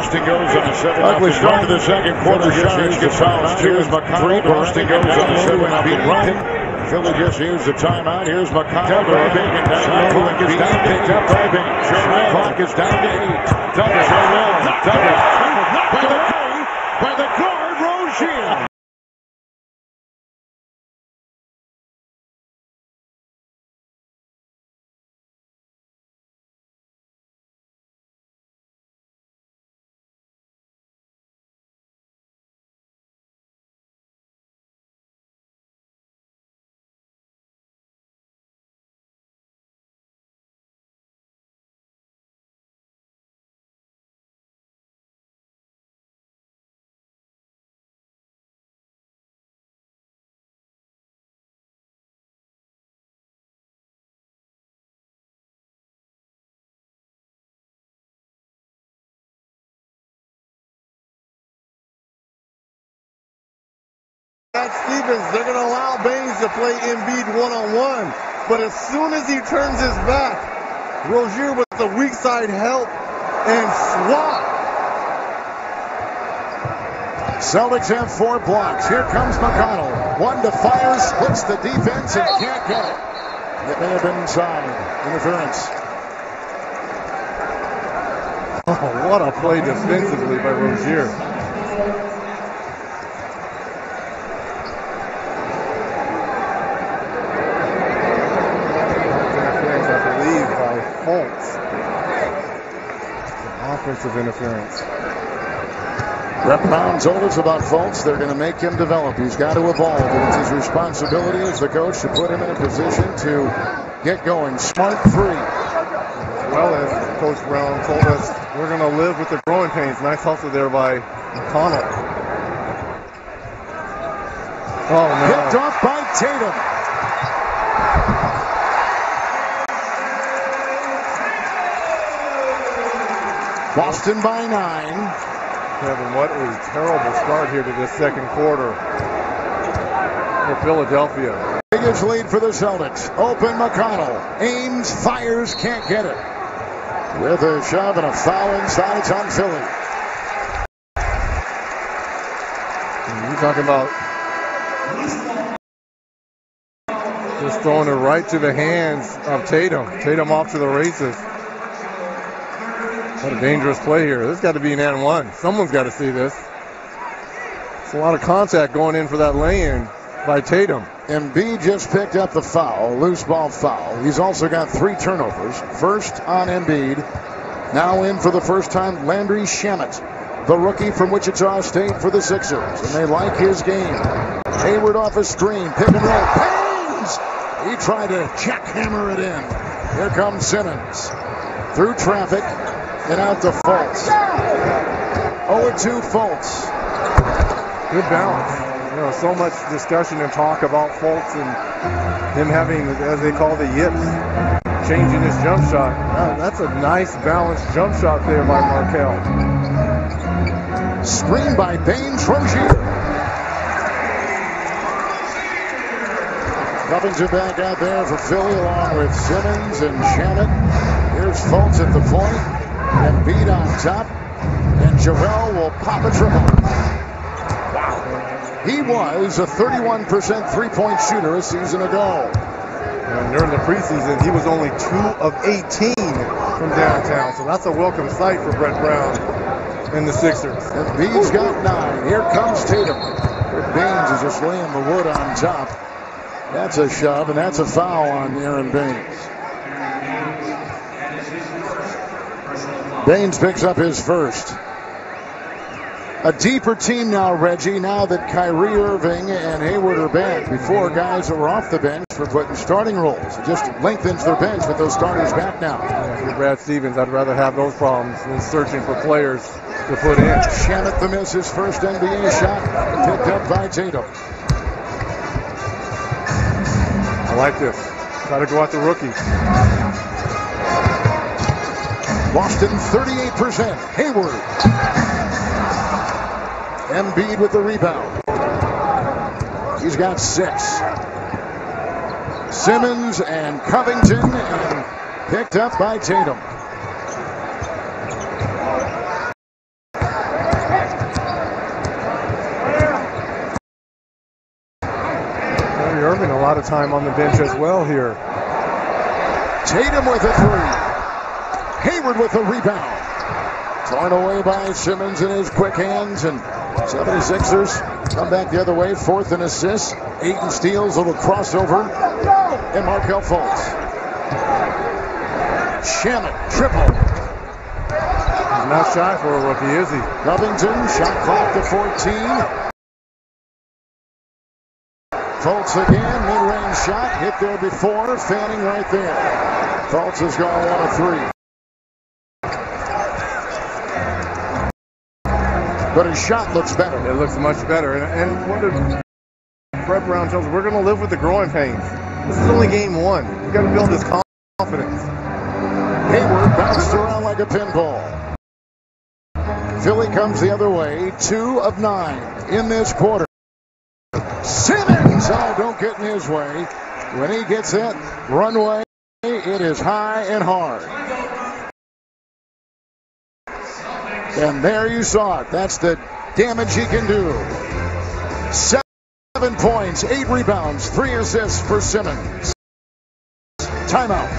Boston goes on a 7-0 start to the second quarter. Sharks get fouls. Here's McConnell. Boston goes on a 7-0 run. Philly just used the timeout. Here's McConnell. Clock is down. Picked up by Bain. Clock is down to 8. Double. By the guard, Rozier. Stevens, they're going to allow Baines to play Embiid one-on-one, but as soon as he turns his back, Rozier with the weak side help and swat. Celtics have 4 blocks. Here comes McConnell. One to fire, splits the defense and can't get it. It may have been inside. Interference. Oh, what a play defensively by Rozier. Offensive interference. Rep Brown told us about Fultz. They're going to make him develop. He's got to evolve. And it's his responsibility as the coach to put him in a position to get going. Smart 3. As well as Coach Brown told us, we're going to live with the growing pains. Nice hustle there by McConnell. Oh, no. Picked off by Tatum. Boston by 9. Kevin, what a terrible start here to this second quarter for Philadelphia. Biggest lead for the Celtics. Open McConnell. Aims, fires, can't get it. With a shove and a foul inside, it's on Philly. You're talking about just throwing it right to the hands of Tatum. Tatum off to the races. What a dangerous play here. This has got to be an and one. Someone's got to see this. It's a lot of contact going in for that lay-in by Tatum. Embiid just picked up the foul, loose ball foul. He's also got 3 turnovers. First on Embiid. Now in for the first time, Landry Shamet, the rookie from Wichita State for the Sixers. And they like his game. Hayward off a screen, pick and roll. Baines! He tried to jackhammer it in. Here comes Simmons. Through traffic. And out to Fultz. 0-2 Fultz. Good balance. You know, so much discussion and talk about Fultz and him having, as they call the yips, changing his jump shot. That's a nice balanced jump shot there by Markelle. Screen by Baines. Rozier. Covington back out there for Philly along with Simmons and Shamet. Here's Fultz at the point. Embiid on top, and Joel will pop a triple. Wow. He was a 31% three-point shooter a season ago. And during the preseason, he was only 2 of 18 from downtown, so that's a welcome sight for Brett Brown and the Sixers. Embiid's got 9. Here comes Tatum. Baines is just laying the wood on top. That's a shove, and that's a foul on Aaron Baines. Baines picks up his first. A deeper team now, Reggie, now that Kyrie Irving and Hayward are back. Before, guys that were off the bench were put in starting roles. It just lengthens their bench with those starters back now. Yeah, you're Brad Stevens. I'd rather have those problems than searching for players to put in. Shamet the miss, his first NBA shot, picked up by Tatum. I like this. Try to go at the rookie. Boston 38%. Hayward. Embiid with the rebound. He's got 6. Simmons and Covington, and picked up by Tatum. of time on the bench as well here. Tatum with a three. Hayward with the rebound. Torn away by Simmons in his quick hands, and 76ers come back the other way. Fourth in assists, 8 in steals, a little crossover, and Markelle Fultz. Shamet, triple. He's not shy for a rookie, is he? Covington, shot clock to 14. Fultz again, mid-range shot, hit there before, fanning right there. Fultz has gone 1 of 3. But his shot looks better. It looks much better. And what did Brett Brown tells us? We're going to live with the growing pains. This is only game 1. We've got to build this confidence. Hayward bounced around like a pinball. Philly comes the other way. 2 of 9 in this quarter. Simmons! Oh, don't get in his way. When he gets that runway, it is high and hard. And there you saw it. That's the damage he can do. 7 points, 8 rebounds, 3 assists for Simmons. Timeout.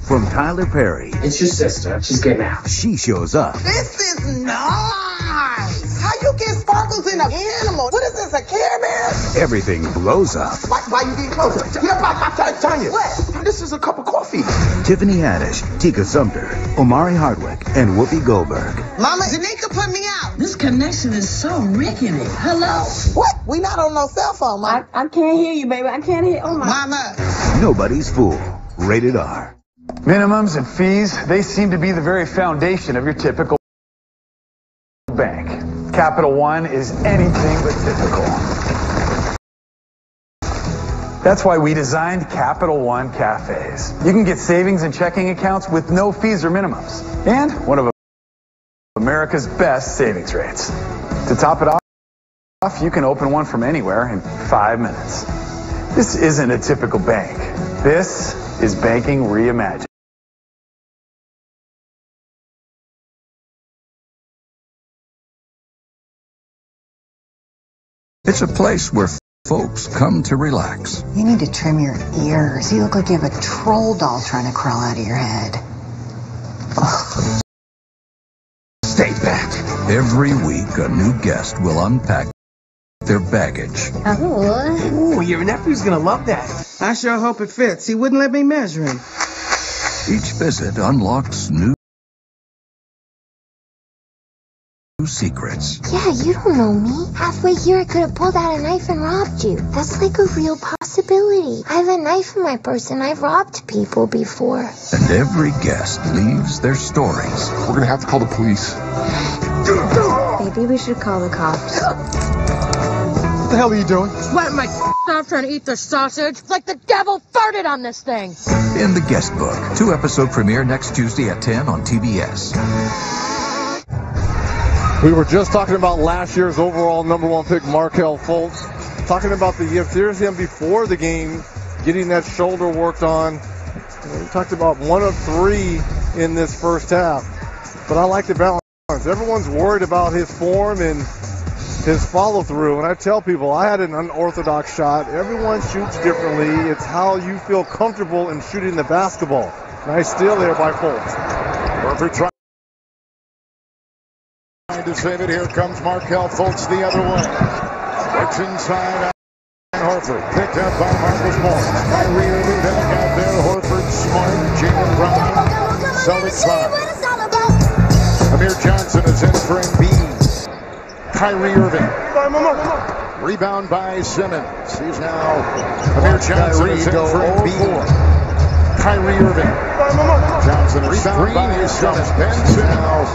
From Tyler Perry. It's your sister. She's getting out. She shows up. This is nice. How you get sparkles in an animal? What is this, a Care Bear? Everything blows up. Why you getting closer? Get up, Tanya. What? This is a cup of coffee. Tiffany Haddish, Tika Sumter, Omari Hardwick, and Whoopi Goldberg. Mama, Janika put me out. This connection is so rickety. Hello? What? We not on no cell phone, Mama. I can't hear you, baby. I can't hear. Oh, my. Mama. Nobody's fool. Rated R. Minimums and fees, they seem to be the very foundation of your typical bank. Capital One is anything but typical. That's why we designed Capital One cafes. You can get savings and checking accounts with no fees or minimums. And one of America's best savings rates. To top it off, you can open one from anywhere in 5 minutes. This isn't a typical bank. This is banking reimagined. It's a place where folks come to relax. You need to trim your ears. You look like you have a troll doll trying to crawl out of your head. Ugh. Stay back. Every week, a new guest will unpack their baggage. Oh. Ooh, your nephew's gonna love that. I sure hope it fits. He wouldn't let me measure him. Each visit unlocks new secrets. Yeah, you don't know me. Halfway here, I could have pulled out a knife and robbed you. That's like a real possibility. I have a knife in my purse, and I've robbed people before. And every guest leaves their stories. We're gonna have to call the police. Maybe we should call the cops. What the hell are you doing? Sweating my off trying to eat the sausage. It's like the devil farted on this thing. In the Guest Book. 2-episode premiere next Tuesday at 10 on TBS. We were just talking about last year's overall #1 pick, Markelle Fultz. Talking about the gift. Here's him before the game, getting that shoulder worked on. We talked about 1 of 3 in this first half. But I like the balance. Everyone's worried about his form and his follow-through. And I tell people, I had an unorthodox shot. Everyone shoots differently. It's how you feel comfortable in shooting the basketball. Nice steal there by Fultz. Perfect try to save it. Here comes Markelle Fultz the other way. It's inside on Horford. Picked up by Marcus Morris. Kyrie Irving back out there. Horford, Smart, Jaylen Brown. Celtics 5. Amir Johnson is in for Embiid. Kyrie Irving. Rebound by Simmons. He's now Amir Johnson is in for Embiid. Kyrie Irving. Johnson rebound by Simmons. Ben Simmons.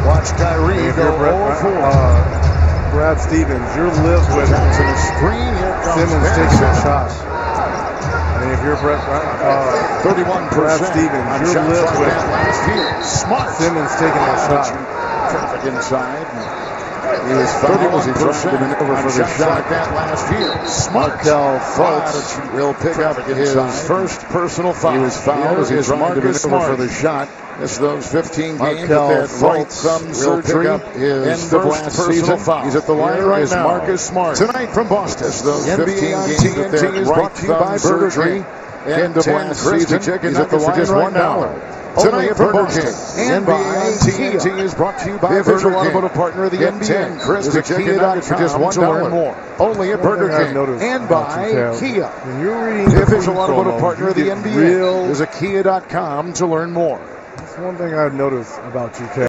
Watch Kyrie go 0-4. Brad Stevens, you're lived with Johnson a screen. Here comes Simmons taking that shot. I mean, if you're 31%. Brad Stevens, you're lived with last year. Smart. Simmons taking that shot. Traffic inside. He was 31% maneuver for the shot like that last year. Markelle Fultz will pick up his first personal foul. He was fouled as he tried to maneuver for the shot. Missed those 15 games Markel with that right Fultz thumb surgery. his The first last personal season. foul. He's at the line Here right is now. Marcus Smart. Tonight from Boston. Those NBA 15 on games with that TNT is right brought to you by thumb Burger surgery. King. End of last season. He's at the line for just $1. Tonight from Boston. And by TNT is brought to you by The official Burger King. automotive partner of the Get NBA. 10 crispy Visit chicken nuggets for just Kia.com to learn $1. more. Only at Burger King. about And by you, Cal, Kia. when you're reading The official food automotive promos, partner of you the get NBA. real- Visit Kia.com to learn more. That's one thing I've noticed about you, Cal.